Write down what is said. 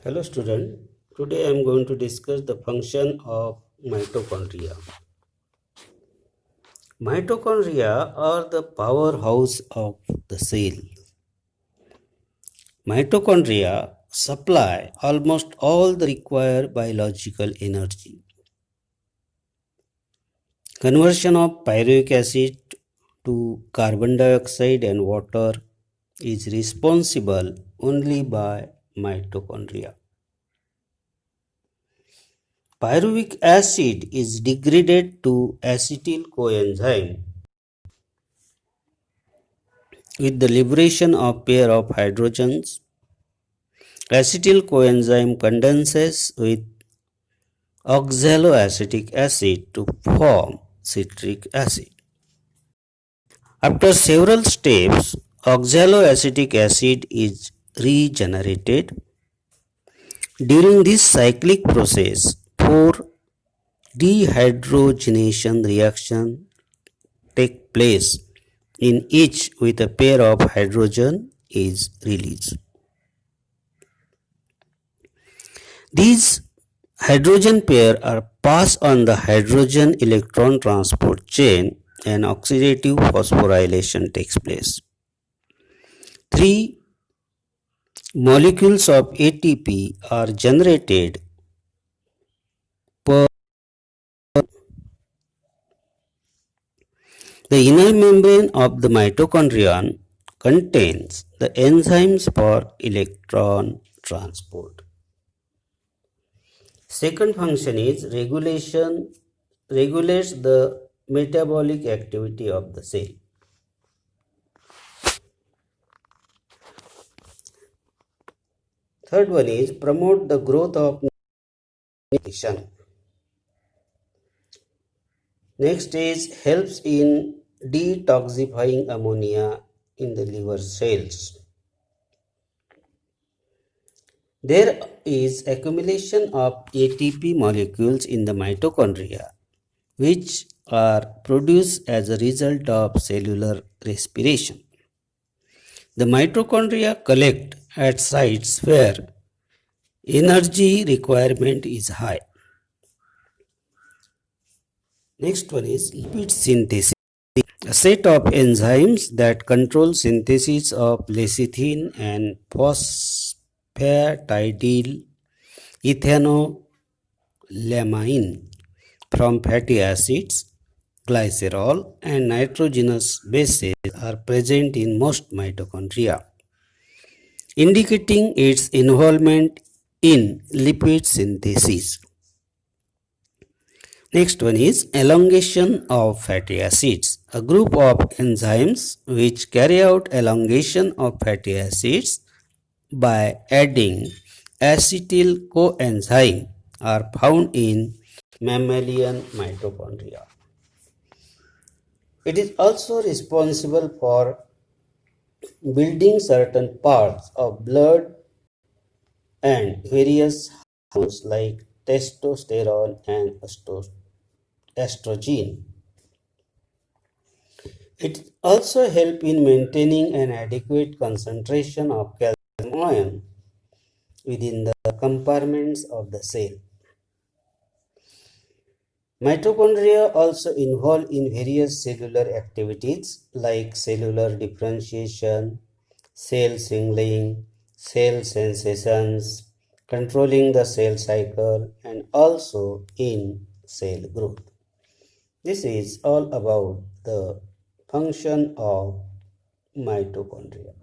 Hello student, today I am going to discuss the function of mitochondria. Mitochondria are the powerhouse of the cell. Mitochondria supply almost all the required biological energy. Conversion of pyruvic acid to carbon dioxide and water is responsible only by mitochondria. Pyruvic acid is degraded to acetyl coenzyme with the liberation of pair of hydrogens. Acetyl coenzyme condenses with oxaloacetic acid to form citric acid. After several steps, oxaloacetic acid is regenerated. During this cyclic process, 4 dehydrogenation reactions take place in each with a pair of hydrogen is released. These hydrogen pair are passed on the hydrogen electron transport chain and oxidative phosphorylation takes place. 3 molecules of ATP are generated per the inner membrane of the mitochondrion contains the enzymes for electron transport. Second function is regulates the metabolic activity of the cell. Third one is promote the growth of nutrition. Next is helps in detoxifying ammonia in the liver cells. There is accumulation of ATP molecules in the mitochondria, which are produced as a result of cellular respiration. The mitochondria collect at sites where energy requirement is high. Next one is lipid synthesis. A set of enzymes that control synthesis of lecithin and phosphatidyl ethanolamine from fatty acids, glycerol, and nitrogenous bases are present in most mitochondria, indicating its involvement in lipid synthesis. Next one is elongation of fatty acids. A group of enzymes which carry out elongation of fatty acids by adding acetyl coenzyme are found in mammalian mitochondria. It is also responsible for building certain parts of blood and various hormones like testosterone and estrogen. It also helps in maintaining an adequate concentration of calcium ion within the compartments of the cell. Mitochondria also involved in various cellular activities like cellular differentiation, cell signaling, cell sensations, controlling the cell cycle, and also in cell growth. This is all about the function of mitochondria.